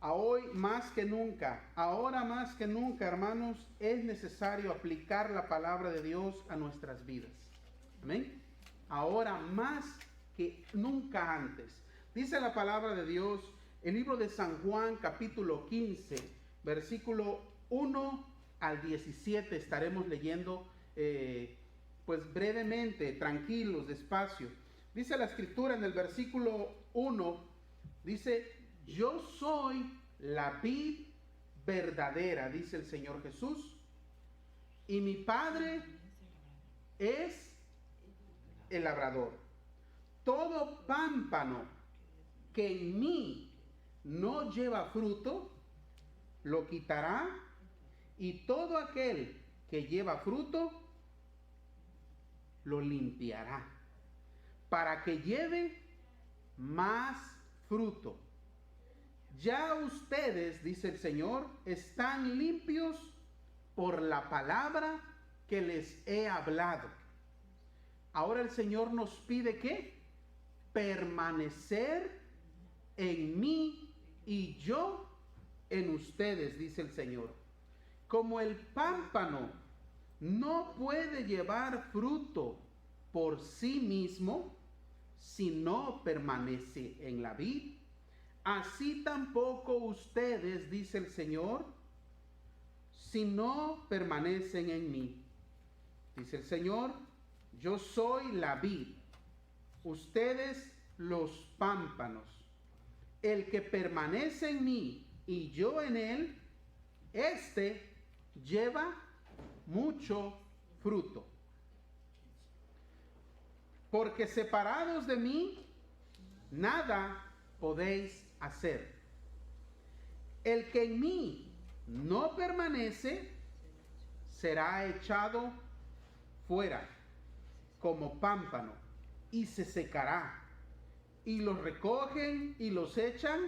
Hoy más que nunca, ahora más que nunca, hermanos, es necesario aplicar la palabra de Dios a nuestras vidas. Amén. Ahora más que nunca antes. Dice la palabra de Dios, el libro de San Juan, capítulo 15, versículo 1 al 17, estaremos leyendo pues brevemente, tranquilos, despacio. Dice la escritura en el versículo 1, dice: yo soy la vid verdadera, dice el Señor Jesús, y mi Padre es el labrador. Todo pámpano que en mí no lleva fruto, lo quitará, y todo aquel que lleva fruto, lo limpiará, para que lleve más fruto. Ya ustedes, dice el Señor, están limpios por la palabra que les he hablado. Ahora el Señor nos pide ¿qué? Permanecer en mí y yo en ustedes, dice el Señor. Como el pámpano no puede llevar fruto por sí mismo si no permanece en la vid, así tampoco ustedes, dice el Señor, si no permanecen en mí. Dice el Señor: yo soy la vid, ustedes los pámpanos. El que permanece en mí y yo en él, este lleva mucho fruto. Porque separados de mí, nada podéis hacer. El que en mí no permanece, será echado fuera como pámpano y se secará. Y los recogen y los echan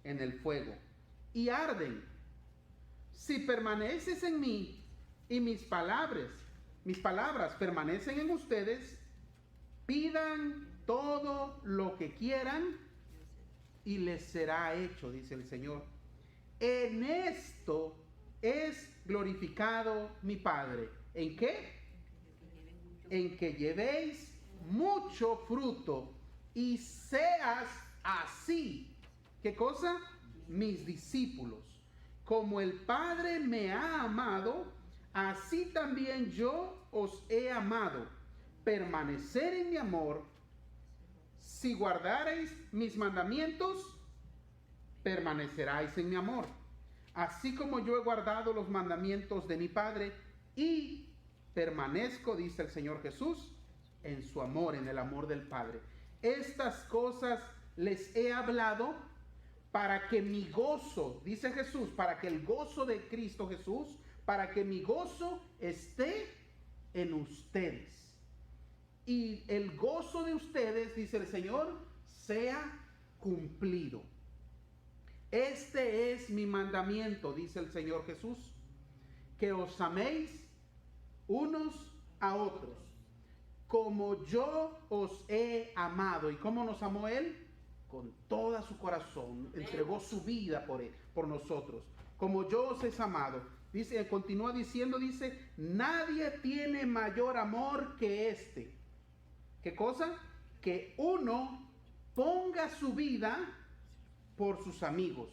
en el fuego y arden. Si permaneces en mí y mis palabras permanecen en ustedes, pidan todo lo que quieran y les será hecho, dice el Señor. En esto es glorificado mi Padre. ¿En qué? En que llevéis mucho fruto y seas así. ¿Qué cosa? Mis discípulos. Como el Padre me ha amado, así también yo os he amado. Permanecer en mi amor. Si guardareis mis mandamientos, permaneceráis en mi amor. Así como yo he guardado los mandamientos de mi Padre y permanezco, dice el Señor Jesús, en su amor, en el amor del Padre. Estas cosas les he hablado para que mi gozo, dice Jesús, para que el gozo de Cristo Jesús, para que mi gozo esté en ustedes. Y el gozo de ustedes, dice el Señor, sea cumplido. Este es mi mandamiento, dice el Señor Jesús, que os améis unos a otros, como yo os he amado. ¿Y cómo nos amó Él? Con todo su corazón, entregó su vida por nosotros, como yo os he amado. Dice, continúa diciendo, dice: nadie tiene mayor amor que este. ¿Qué cosa? Que uno ponga su vida por sus amigos.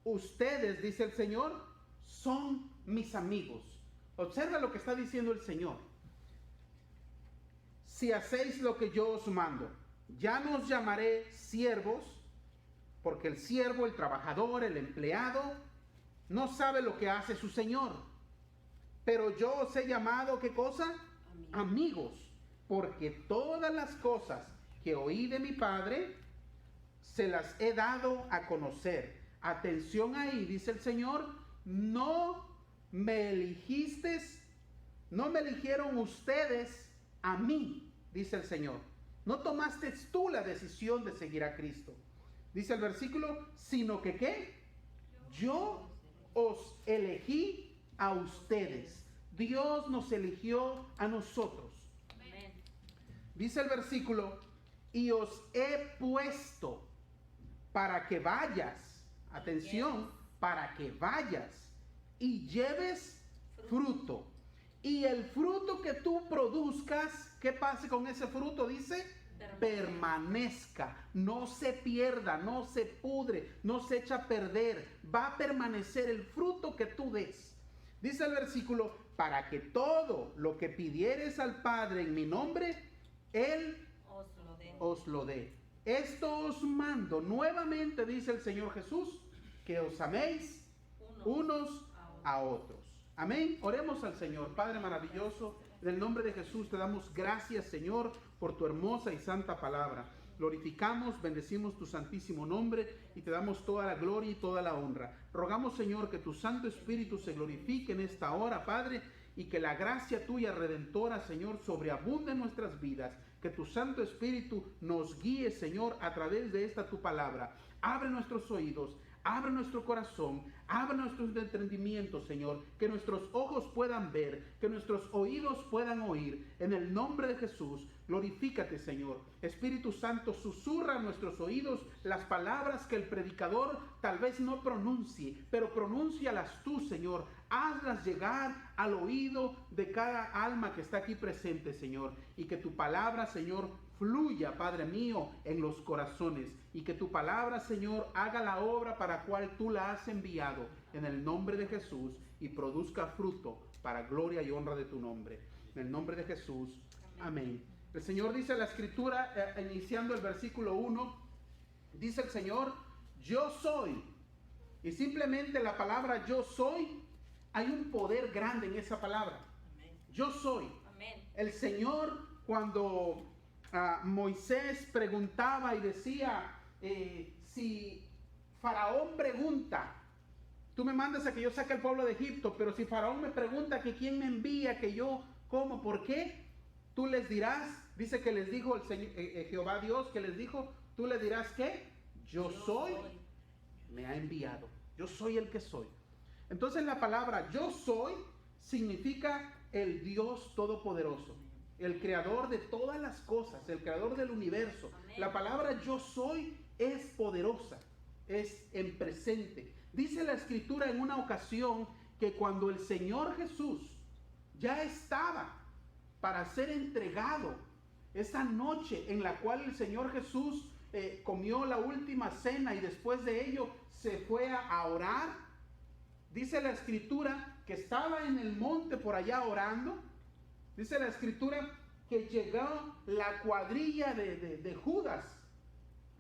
Ustedes, dice el Señor, son mis amigos. Observa lo que está diciendo el Señor. Si hacéis lo que yo os mando, ya no os llamaré siervos, porque el siervo, el trabajador, el empleado, no sabe lo que hace su Señor. Pero yo os he llamado, ¿qué cosa? Amigos. Porque todas las cosas que oí de mi Padre, se las he dado a conocer. Atención ahí, dice el Señor: no me eligieron ustedes a mí, dice el Señor. No tomaste tú la decisión de seguir a Cristo. Dice el versículo: sino que ¿qué? Yo os elegí a ustedes. Dios nos eligió a nosotros. Dice el versículo: y os he puesto para que vayas, atención, para que vayas y lleves fruto. Y el fruto que tú produzcas, ¿qué pase con ese fruto? Dice, permanezca, no se pierda, no se pudre, no se echa a perder, va a permanecer el fruto que tú des. Dice el versículo, para que todo lo que pidieres al Padre en mi nombre, Él os lo dé. Esto os mando nuevamente, dice el Señor Jesús, que os améis unos a otros. Amén. Oremos al Señor. Padre maravilloso, en el nombre de Jesús te damos gracias, Señor, por tu hermosa y santa palabra. Glorificamos, bendecimos tu santísimo nombre y te damos toda la gloria y toda la honra. Rogamos, Señor, que tu Santo Espíritu se glorifique en esta hora, Padre, y que la gracia tuya redentora, Señor, sobreabunde en nuestras vidas. Que tu Santo Espíritu nos guíe, Señor, a través de esta tu palabra. Abre nuestros oídos, abre nuestro corazón, abre nuestros entendimientos, Señor, que nuestros ojos puedan ver, que nuestros oídos puedan oír. En el nombre de Jesús, glorifícate, Señor. Espíritu Santo, susurra a nuestros oídos las palabras que el predicador tal vez no pronuncie, pero pronúncialas tú, Señor. Hazlas llegar al oído de cada alma que está aquí presente, Señor, y que tu palabra, Señor, fluya, Padre mío, en los corazones, y que tu palabra, Señor, haga la obra para la cual tú la has enviado, en el nombre de Jesús, y produzca fruto para gloria y honra de tu nombre. En el nombre de Jesús, amén. El Señor dice en la Escritura, iniciando el versículo 1, dice el Señor, yo soy. Y simplemente la palabra yo soy, hay un poder grande en esa palabra. Yo soy. El Señor, cuando Moisés preguntaba y decía, si Faraón pregunta, tú me mandas a que yo saque al pueblo de Egipto, pero si Faraón me pregunta que quién me envía, que yo, ¿cómo? ¿Por qué? Tú les dirás, dice que les dijo el Señor, Jehová Dios, que les dijo, tú les dirás que yo soy, me ha enviado. Yo soy el que soy. Entonces la palabra yo soy significa el Dios Todopoderoso, el creador de todas las cosas, el creador del universo. Amén. La palabra yo soy es poderosa, es en presente. Dice la Escritura en una ocasión que cuando el Señor Jesús ya estaba para ser entregado, esa noche en la cual el Señor Jesús comió la última cena y después de ello se fue a orar, dice la Escritura que estaba en el monte por allá orando. Dice la Escritura que llegó la cuadrilla de Judas.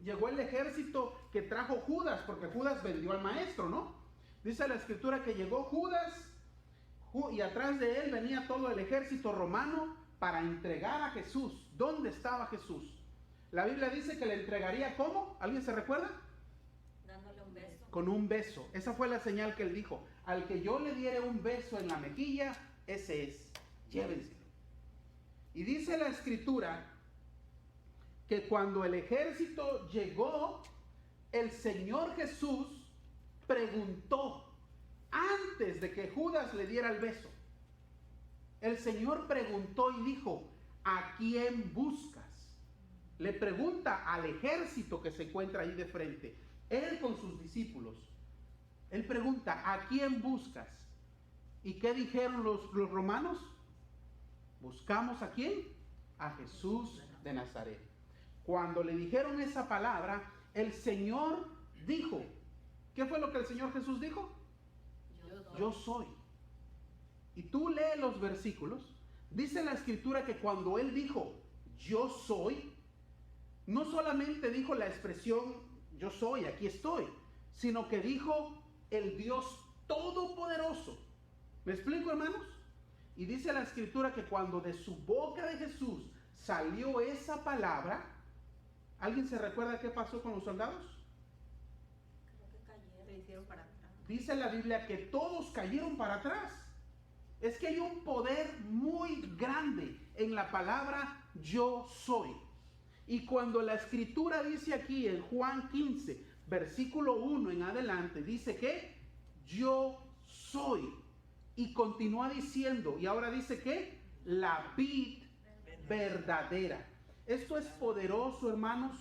Llegó el ejército que trajo Judas, porque Judas vendió al maestro, ¿no? Dice la Escritura que llegó Judas y atrás de él venía todo el ejército romano para entregar a Jesús. ¿Dónde estaba Jesús? La Biblia dice que le entregaría ¿cómo? ¿Alguien se recuerda? Dándole un beso. Con un beso. Esa fue la señal que él dijo. Al que yo le diere un beso en la mejilla, ese es. Llévenselo. Y dice la Escritura que cuando el ejército llegó, el Señor Jesús preguntó, antes de que Judas le diera el beso, el Señor preguntó y dijo, ¿a quién buscas? Le pregunta al ejército que se encuentra ahí de frente, él con sus discípulos. Él pregunta, ¿a quién buscas? ¿Y qué dijeron los romanos? ¿Buscamos a quién? A Jesús de Nazaret. Cuando le dijeron esa palabra, el Señor dijo, ¿qué fue lo que el Señor Jesús dijo? Yo soy. Y tú lees los versículos, dice la Escritura que cuando Él dijo, yo soy, no solamente dijo la expresión, yo soy, aquí estoy, sino que dijo el Dios Todopoderoso. ¿Me explico, hermanos? Y dice la Escritura que cuando de su boca de Jesús salió esa palabra, ¿alguien se recuerda qué pasó con los soldados? Creo que cayeron. Se hicieron para atrás. Dice la Biblia que todos cayeron para atrás. Es que hay un poder muy grande en la palabra yo soy. Y cuando la Escritura dice aquí en Juan 15, versículo 1 en adelante, dice que yo soy. Y continúa diciendo, y ahora dice que la vid verdadera. Esto es poderoso, hermanos,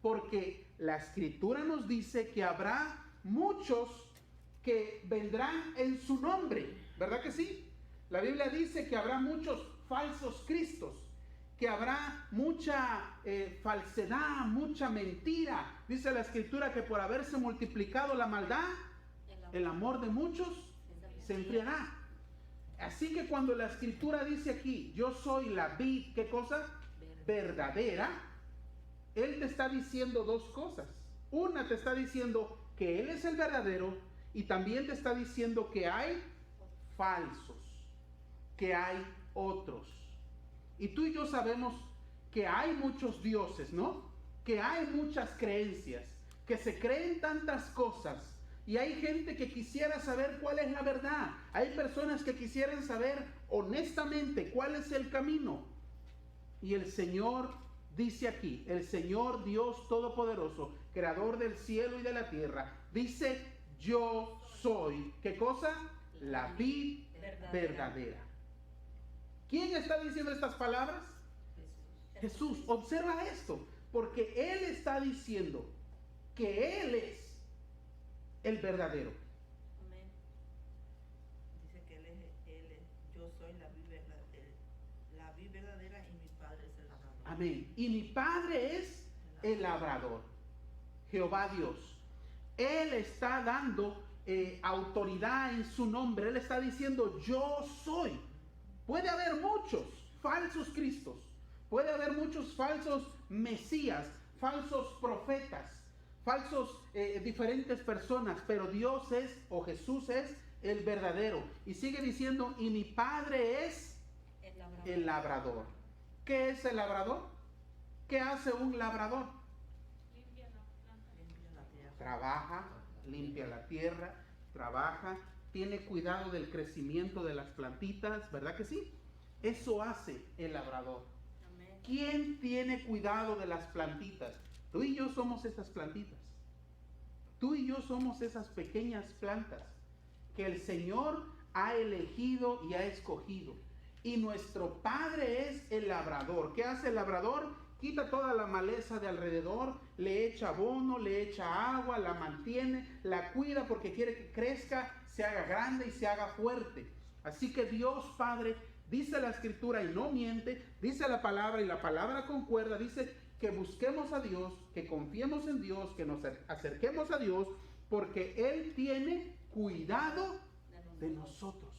porque la Escritura nos dice que habrá muchos que vendrán en su nombre, ¿verdad que sí? La Biblia dice que habrá muchos falsos cristos, que habrá mucha falsedad, mucha mentira. Dice la Escritura que por haberse multiplicado la maldad, el amor de muchos se enfriará. Así que cuando la Escritura dice aquí, yo soy la vid, ¿qué cosa? Verdadera. Él te está diciendo dos cosas. Una, te está diciendo que Él es el verdadero, y también te está diciendo que hay falsos, que hay otros. Y tú y yo sabemos que hay muchos dioses, ¿no? Que hay muchas creencias, que se creen tantas cosas. Y hay gente que quisiera saber cuál es la verdad. Hay personas que quisieran saber honestamente cuál es el camino. Y el Señor dice aquí, el Señor Dios Todopoderoso, Creador del cielo y de la tierra, dice, yo soy, ¿qué cosa? La vid verdadera. ¿Quién está diciendo estas palabras? Jesús. Observa esto, porque Él está diciendo que Él es el verdadero. Amén. Dice que yo soy la vid verdadera y mi Padre es el labrador. Amén. Y mi Padre es el labrador, Jehová Dios. Él está dando autoridad en su nombre. Él está diciendo, yo soy. Puede haber muchos falsos cristos, puede haber muchos falsos mesías, falsos profetas, falsos diferentes personas, pero Dios es, o Jesús es, el verdadero. Y sigue diciendo, y mi Padre es el labrador. ¿Qué es el labrador? ¿Qué hace un labrador? Limpia la planta. Limpia la tierra. Trabaja, limpia la tierra, trabaja, tiene cuidado del crecimiento de las plantitas, ¿verdad que sí? Eso hace el labrador. Amén. ¿Quién tiene cuidado de las plantitas? Tú y yo somos esas plantitas. Tú y yo somos esas pequeñas plantas que el Señor ha elegido y ha escogido. Y nuestro Padre es el labrador. ¿Qué hace el labrador? Quita toda la maleza de alrededor, le echa abono, le echa agua, la mantiene, la cuida porque quiere que crezca, se haga grande y se haga fuerte. Así que Dios Padre, dice la Escritura y no miente, dice la palabra y la palabra concuerda, dice que busquemos a Dios, que confiemos en Dios, que nos acerquemos a Dios, porque Él tiene cuidado de nosotros.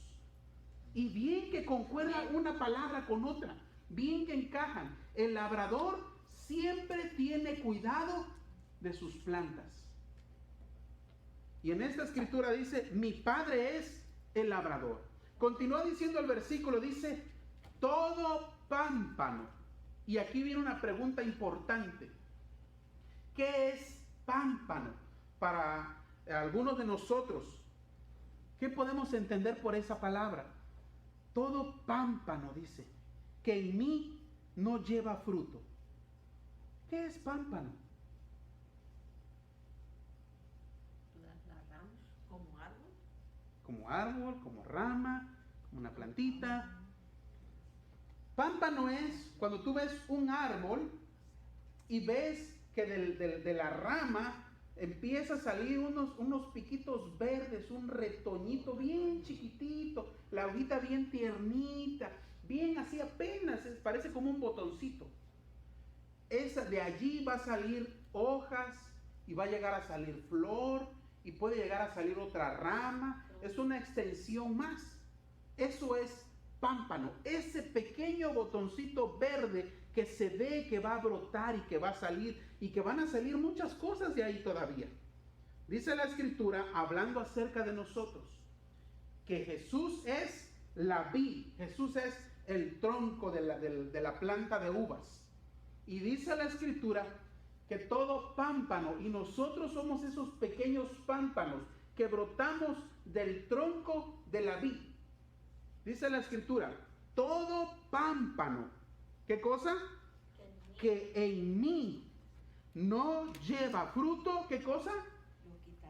Y bien que concuerda una palabra con otra, bien que encajan. El labrador siempre tiene cuidado de sus plantas. Y en esta escritura dice, mi Padre es el labrador. Continúa diciendo el versículo, dice, todo pámpano. Y aquí viene una pregunta importante. ¿Qué es pámpano? Para algunos de nosotros, ¿qué podemos entender por esa palabra? Todo pámpano, dice, que en mí no lleva fruto. ¿Qué es pámpano? Las ramas. Como árbol. Como árbol, como rama, como una plantita. Pámpano es cuando tú ves un árbol y ves que de la rama empieza a salir unos piquitos verdes, un retoñito bien chiquitito, la hojita bien tiernita, bien así apenas, parece como un botoncito. De allí va a salir hojas y va a llegar a salir flor y puede llegar a salir otra rama. Es una extensión más. Eso es pámpano, ese pequeño botoncito verde que se ve que va a brotar y que va a salir y que van a salir muchas cosas de ahí todavía. Dice la Escritura, hablando acerca de nosotros, que Jesús es la vid, Jesús es el tronco de la planta de uvas. Y dice la Escritura que todo pámpano, y nosotros somos esos pequeños pámpanos que brotamos del tronco de la vid. Dice la Escritura, todo pámpano, ¿qué cosa? Que en mí no lleva fruto, ¿qué cosa?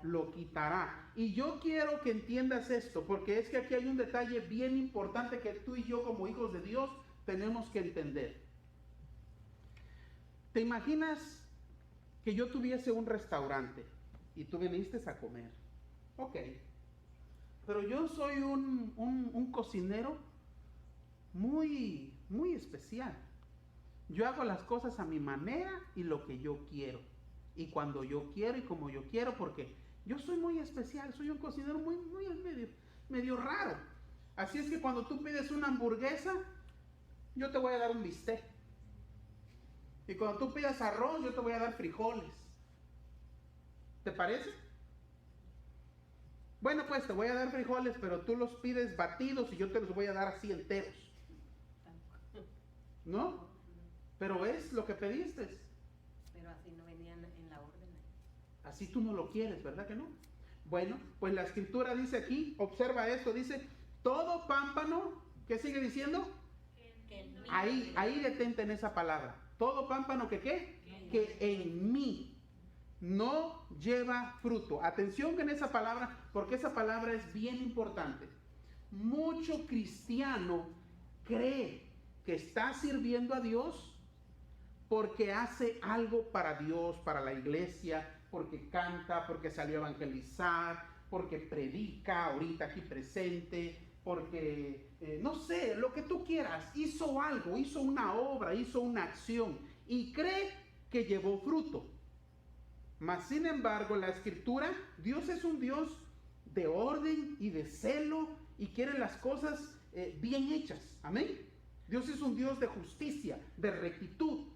Lo quitará. Y yo quiero que entiendas esto, porque es que aquí hay un detalle bien importante que tú y yo como hijos de Dios tenemos que entender. ¿Te imaginas que yo tuviese un restaurante y tú viniste a comer. Ok. Pero yo soy un cocinero muy, muy especial. Yo hago las cosas a mi manera y lo que yo quiero. Y cuando yo quiero y como yo quiero, porque yo soy muy especial, soy un cocinero muy, muy medio raro. Así es que cuando tú pides una hamburguesa, yo te voy a dar un bistec. Y cuando tú pidas arroz, yo te voy a dar frijoles. ¿Te parece? Bueno, pues te voy a dar frijoles, pero tú los pides batidos y yo te los voy a dar así enteros. ¿No? Pero es lo que pediste. Pero así no venían en la orden. Así tú no lo quieres, ¿verdad que no? Bueno, pues la escritura dice aquí, observa esto, dice, todo pámpano, ¿qué sigue diciendo? Ahí detente en esa palabra. Todo pámpano que ¿qué? Que en mí no lleva fruto. Atención en esa palabra, porque esa palabra es bien importante. Mucho cristiano cree que está sirviendo a Dios porque hace algo para Dios, para la iglesia, porque canta, porque salió a evangelizar, porque predica ahorita aquí presente, porque, no sé, lo que tú quieras, hizo algo, hizo una obra, hizo una acción y cree que llevó fruto. Mas sin embargo, la escritura, Dios es un Dios de orden y de celo y quiere las cosas bien hechas. Amén. Dios es un Dios de justicia, de rectitud.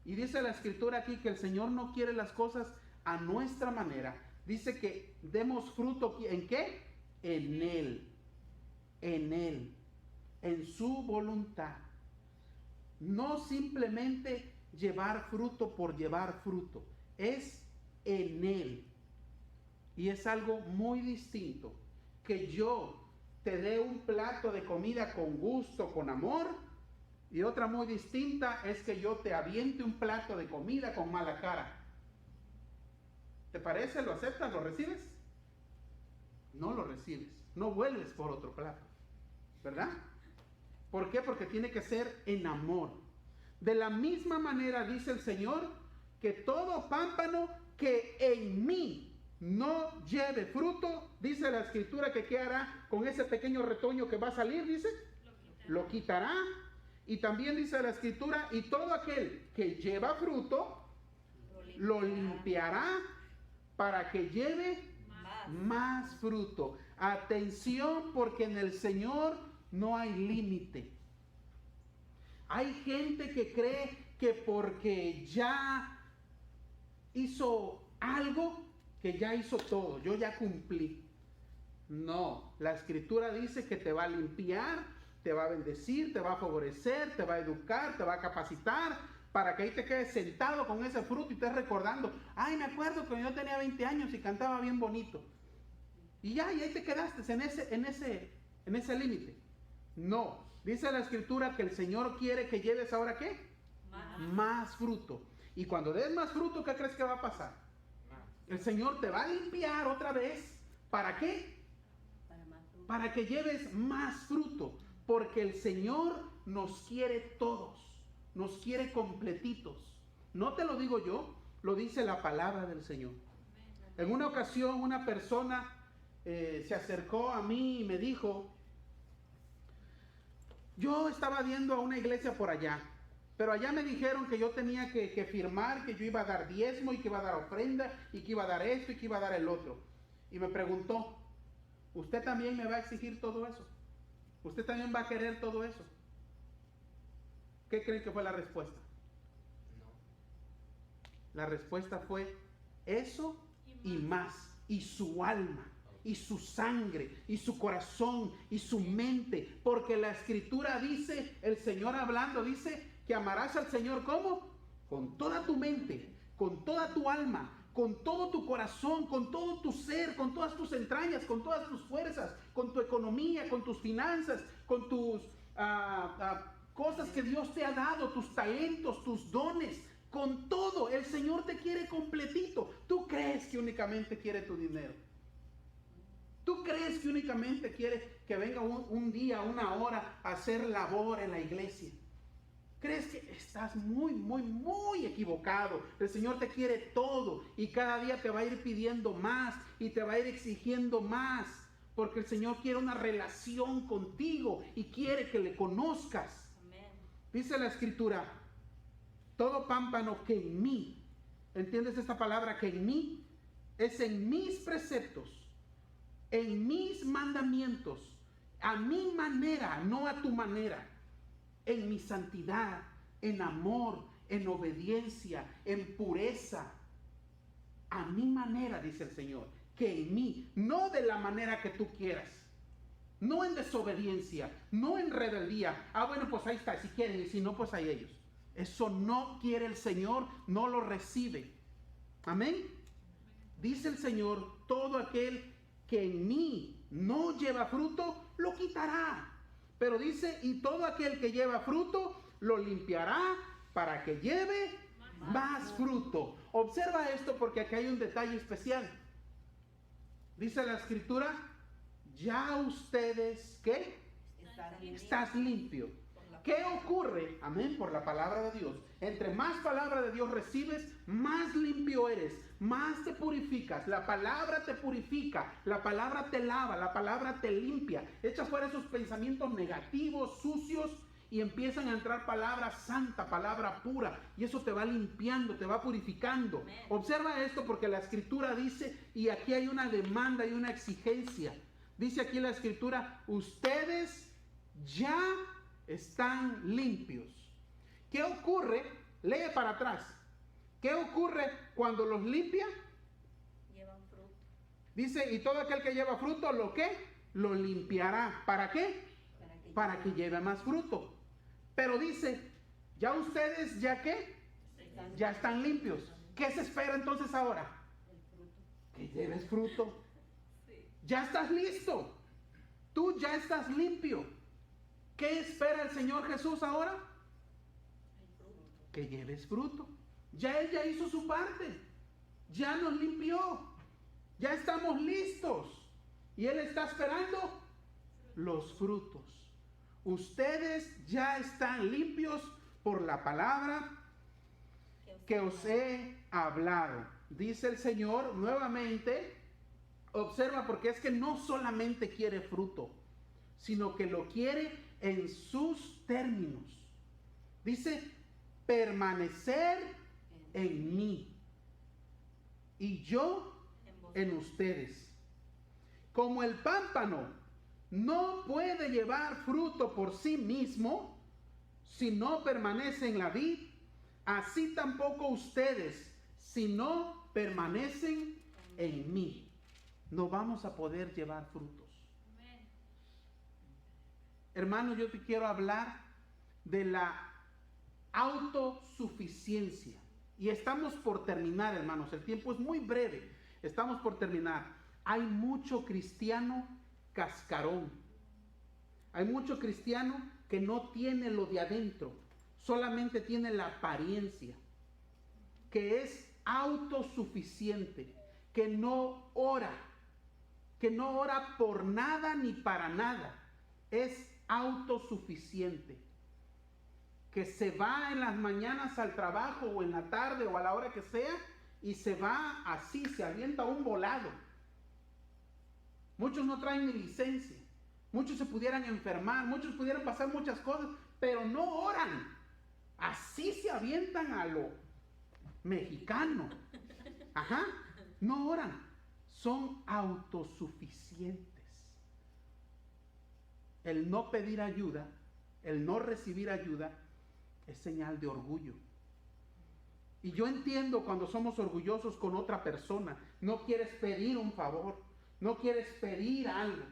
Y dice la escritura aquí que el Señor no quiere las cosas a nuestra manera. Dice que demos fruto, ¿en qué? En Él, en su voluntad. No simplemente llevar fruto por llevar fruto, es en Él. Y es algo muy distinto que yo te dé un plato de comida con gusto, con amor, y otra muy distinta es que yo te aviente un plato de comida con mala cara. ¿Te parece? ¿Lo aceptas? ¿Lo recibes? No lo recibes, no vuelves por otro plato, ¿verdad? ¿Por qué? Porque tiene que ser en amor. De la misma manera dice el Señor que todo pámpano que en mí no lleve fruto, dice la escritura que qué hará con ese pequeño retoño que va a salir, dice, lo quitará. Y también dice la escritura, y todo aquel que lleva fruto, lo limpiará para que lleve más fruto. Atención, porque en el Señor no hay límite. Hay gente que cree que porque ya hizo algo, que ya hizo todo, yo ya cumplí. No, la escritura dice que te va a limpiar, te va a bendecir, te va a favorecer, te va a educar, te va a capacitar, para que ahí te quedes sentado con ese fruto y estés recordando, ay, me acuerdo que yo tenía 20 años y cantaba bien bonito. Y ya, y ahí te quedaste en ese límite. No, dice la escritura que el Señor quiere que lleves ahora ¿qué? Más fruto. Y cuando des más fruto, ¿qué crees que va a pasar? El Señor te va a limpiar otra vez. ¿Para qué? Para que lleves más fruto. Porque el Señor nos quiere todos. Nos quiere completitos. No te lo digo yo, lo dice la palabra del Señor. En una ocasión una persona se acercó a mí y me dijo, yo estaba yendo a una iglesia por allá, pero allá me dijeron que yo tenía que firmar, que yo iba a dar diezmo y que iba a dar ofrenda y que iba a dar esto y que iba a dar el otro. Y me preguntó, ¿usted también me va a exigir todo eso? ¿Usted también va a querer todo eso? ¿Qué creen que fue la respuesta? No. La respuesta fue eso y más, y su alma, y su sangre, y su corazón, y su mente, porque la escritura dice, el Señor hablando, dice que amarás al Señor, ¿cómo? Con toda tu mente, con toda tu alma, con todo tu corazón, con todo tu ser, con todas tus entrañas, con todas tus fuerzas, con tu economía, con tus finanzas, con tus cosas que Dios te ha dado, tus talentos, tus dones, con todo. El Señor te quiere completito. ¿Tú crees que únicamente quiere tu dinero? ¿Tú crees que únicamente quiere que venga un día, una hora a hacer labor en la iglesia? crees que estás muy equivocado. El Señor te quiere todo y cada día te va a ir pidiendo más y te va a ir exigiendo más, porque el Señor quiere una relación contigo y quiere que le conozcas. Amén. Dice la Escritura, todo pámpano que en mí, ¿entiendes esta palabra? Que en mí es en mis preceptos, en mis mandamientos, a mi manera, no a tu manera, en mi santidad, en amor, en obediencia, en pureza, a mi manera, dice el Señor, que en mí, no de la manera que tú quieras, no en desobediencia, no en rebeldía. Bueno, pues ahí está, si quieren, y si no, pues ahí ellos. Eso no quiere el Señor, no lo recibe. Amén. Dice el Señor, todo aquel que en mí no lleva fruto, lo quitará. Pero dice, y todo aquel que lleva fruto, lo limpiará para que lleve más fruto. Observa esto porque aquí hay un detalle especial. Dice la Escritura, ya ustedes, ¿qué? Estás limpio. ¿Qué ocurre? Amén, por la palabra de Dios. Entre más palabra de Dios recibes, más limpio eres, más te purificas. La palabra te purifica, la palabra te lava, la palabra te limpia. Echa fuera esos pensamientos negativos, sucios, y empiezan a entrar palabra santa, palabra pura, y eso te va limpiando, te va purificando. Amén. Observa esto porque la Escritura dice, y aquí hay una demanda y una exigencia. Dice aquí la Escritura, ustedes ya están limpios. ¿Qué ocurre? Lee para atrás. ¿Qué ocurre cuando los limpia? Llevan fruto. Dice, y todo aquel que lleva fruto, ¿lo qué? Lo limpiará. ¿Para qué? Para que lleve más fruto. Pero dice, ya ustedes, ¿ya qué? Ya están limpios. ¿Qué se espera entonces ahora? El fruto. Que lleves fruto. Sí. Ya estás listo. Tú ya estás limpio. ¿Qué espera el Señor Jesús ahora? El fruto. Que lleves fruto. Ya Él ya hizo su parte. Ya nos limpió. Ya estamos listos. Y Él está esperando los frutos. Ustedes ya están limpios por la palabra que os he hablado. Dice el Señor nuevamente. Observa, porque es que no solamente quiere fruto, sino que lo quiere en sus términos. Dice, permanecer en mí y yo en ustedes. Como el pámpano no puede llevar fruto por sí mismo si no permanece en la vid, así tampoco ustedes si no permanecen en mí. No vamos a poder llevar frutos. Hermano, yo te quiero hablar de la autosuficiencia. Y estamos por terminar, hermanos. El tiempo es muy breve. Estamos por terminar. Hay mucho cristiano cascarón. Hay mucho cristiano que no tiene lo de adentro. Solamente tiene la apariencia. Que es autosuficiente. Que no ora. Que no ora por nada ni para nada. Es autosuficiente, que se va en las mañanas al trabajo o en la tarde o a la hora que sea y se va así, se avienta un volado. Muchos no traen ni licencia, muchos se pudieran enfermar, muchos pudieran pasar muchas cosas, pero no oran. Así se avientan a lo mexicano. Ajá, no oran, son autosuficientes. El no pedir ayuda, el no recibir ayuda, es señal de orgullo. Y yo entiendo cuando somos orgullosos con otra persona, no quieres pedir un favor, no quieres pedir algo.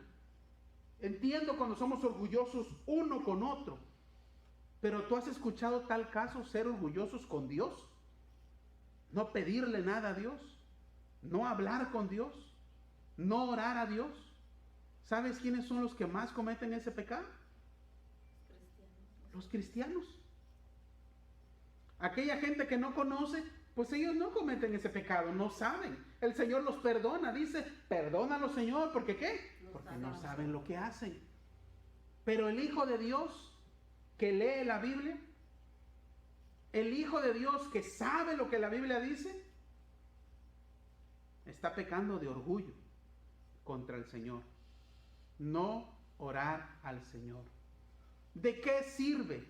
Entiendo cuando somos orgullosos uno con otro, pero ¿tú has escuchado tal caso, ser orgullosos con Dios? No pedirle nada a Dios, no hablar con Dios, no orar a Dios. ¿Sabes quiénes son los que más cometen ese pecado? Los cristianos. Aquella gente que no conoce, pues ellos no cometen ese pecado, no saben. El Señor los perdona, dice, perdónalos, Señor, ¿porque qué? Porque no saben lo que hacen. Pero el Hijo de Dios, que lee la Biblia, el Hijo de Dios que sabe lo que la Biblia dice, está pecando de orgullo contra el Señor. No orar al Señor. ¿De qué sirve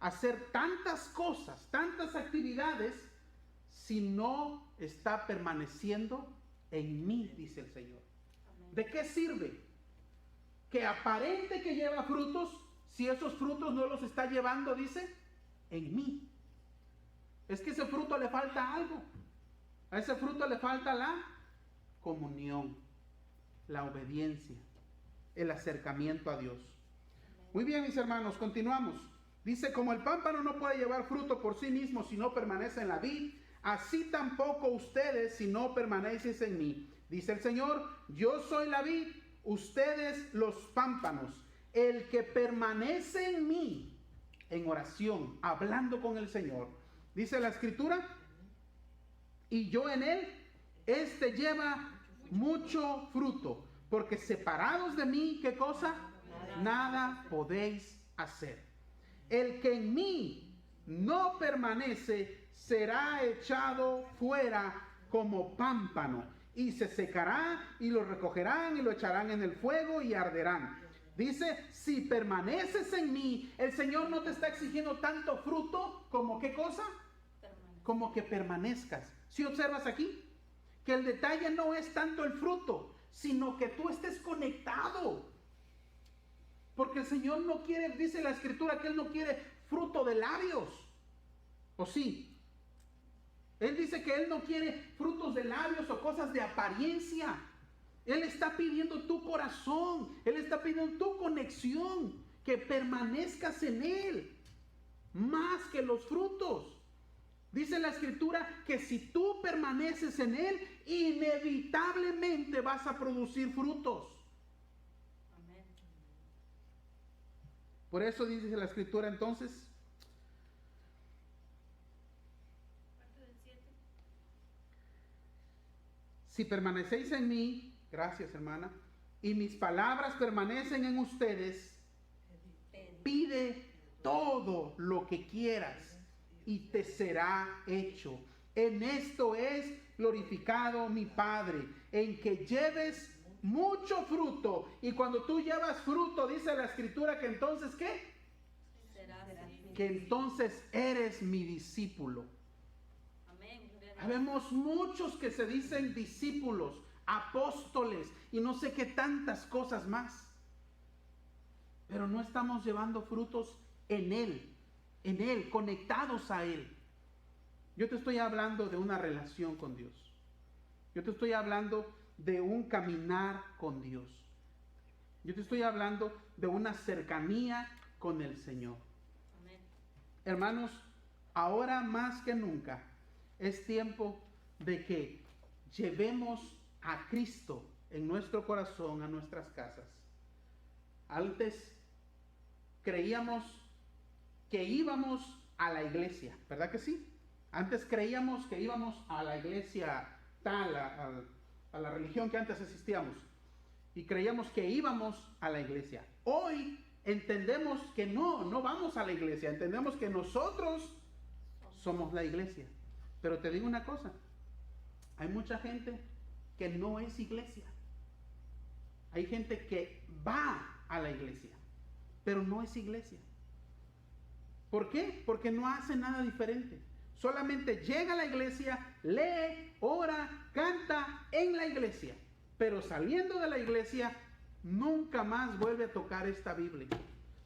hacer tantas cosas, tantas actividades, si no está permaneciendo en mí, dice el Señor? ¿De qué sirve que aparente que lleva frutos, si esos frutos no los está llevando, dice, en mí? Es que ese fruto le falta algo. A ese fruto le falta la comunión, la obediencia, el acercamiento a Dios. Muy bien, mis hermanos, continuamos. Dice, como el pámpano no puede llevar fruto por sí mismo si no permanece en la vid, así tampoco ustedes si no permanecen en mí. Dice el Señor, yo soy la vid, ustedes los pámpanos. El que permanece en mí, en oración, hablando con el Señor, dice la Escritura, y yo en él, este lleva mucho fruto, porque separados de mí, ¿qué cosa? Nada podéis hacer. El que en mí no permanece será echado fuera como pámpano y se secará y lo recogerán y lo echarán en el fuego y arderán. Dice, si permaneces en mí, el Señor no te está exigiendo tanto fruto como ¿qué cosa? Como que permanezcas. ¿Sí observas aquí? Que el detalle no es tanto el fruto, sino que tú estés conectado. Porque el Señor no quiere, dice la Escritura, que Él no quiere fruto de labios. ¿O sí? Él dice que Él no quiere frutos de labios o cosas de apariencia. Él está pidiendo tu corazón. Él está pidiendo tu conexión. Que permanezcas en Él. Más que los frutos. Dice la Escritura que si tú permaneces en Él, inevitablemente vas a producir frutos. Amén. Por eso dice la Escritura entonces, si permanecéis en mí, gracias hermana, y mis palabras permanecen en ustedes, pide todo lo que quieras y te será hecho. En esto es glorificado mi Padre, en que lleves mucho fruto. Y cuando tú llevas fruto, dice la Escritura que entonces, ¿qué? Que entonces eres mi discípulo. Amén. Habemos muchos que se dicen discípulos, apóstoles y no sé qué tantas cosas más. Pero no estamos llevando frutos en Él, conectados a Él. Yo te estoy hablando de una relación con Dios. Yo te estoy hablando de un caminar con Dios. Yo te estoy hablando de una cercanía con el Señor. Amén. Hermanos, ahora más que nunca es tiempo de que llevemos a Cristo en nuestro corazón, a nuestras casas. Antes creíamos que íbamos a la iglesia, ¿verdad que sí? Antes creíamos que íbamos a la iglesia tal, a la religión que antes asistíamos, y creíamos que íbamos a la iglesia. Hoy entendemos que no vamos a la iglesia, entendemos que nosotros somos la iglesia. Pero te digo una cosa, hay mucha gente que no es iglesia. Hay gente que va a la iglesia, pero no es iglesia. ¿Por qué? Porque no hace nada diferente. Solamente llega a la iglesia, lee, ora, canta en la iglesia. Pero saliendo de la iglesia, nunca más vuelve a tocar esta Biblia.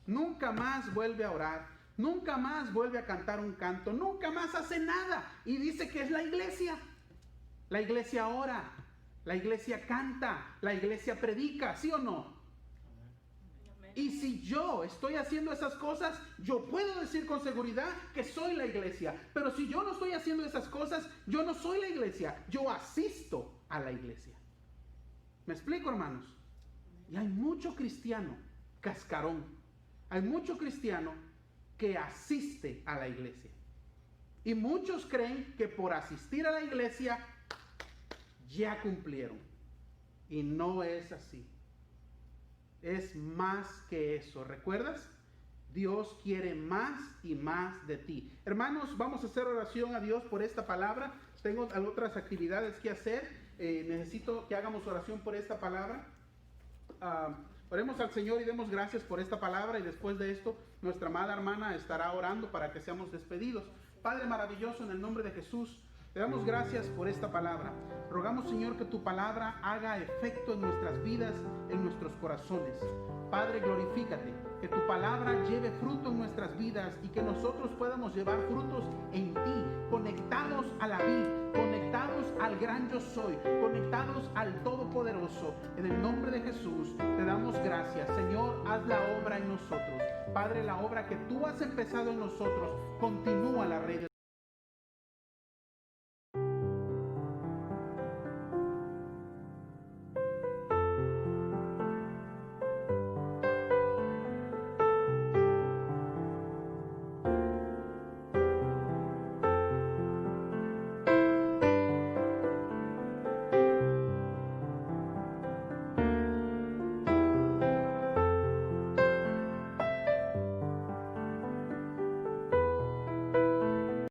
Nunca más vuelve a orar. Nunca más vuelve a cantar un canto. Nunca más hace nada. Y dice que es la iglesia. La iglesia ora. La iglesia canta. La iglesia predica. ¿Sí o no? Y si yo estoy haciendo esas cosas, yo puedo decir con seguridad que soy la iglesia. Pero si yo no estoy haciendo esas cosas, yo no soy la iglesia. Yo asisto a la iglesia. ¿Me explico, hermanos? Y hay mucho cristiano cascarón. Hay mucho cristiano que asiste a la iglesia. Y muchos creen que por asistir a la iglesia ya cumplieron. Y no es así. Es más que eso. ¿Recuerdas Dios quiere más y más de ti. Hermanos, vamos a hacer oración a Dios por esta palabra. Tengo otras actividades que hacer. Necesito que hagamos oración por esta palabra. Oremos al Señor y demos gracias por esta palabra, y después de esto nuestra amada hermana estará orando para que seamos despedidos. Padre maravilloso, en el nombre de Jesús, te damos gracias por esta palabra. Rogamos, Señor, que tu palabra haga efecto en nuestras vidas, en nuestros corazones. Padre, glorifícate, que tu palabra lleve fruto en nuestras vidas y que nosotros podamos llevar frutos en ti, conectados a la vid, conectados al gran yo soy, conectados al Todopoderoso. En el nombre de Jesús te damos gracias. Señor, haz la obra en nosotros. Padre, la obra que tú has empezado en nosotros, continúa la Rey de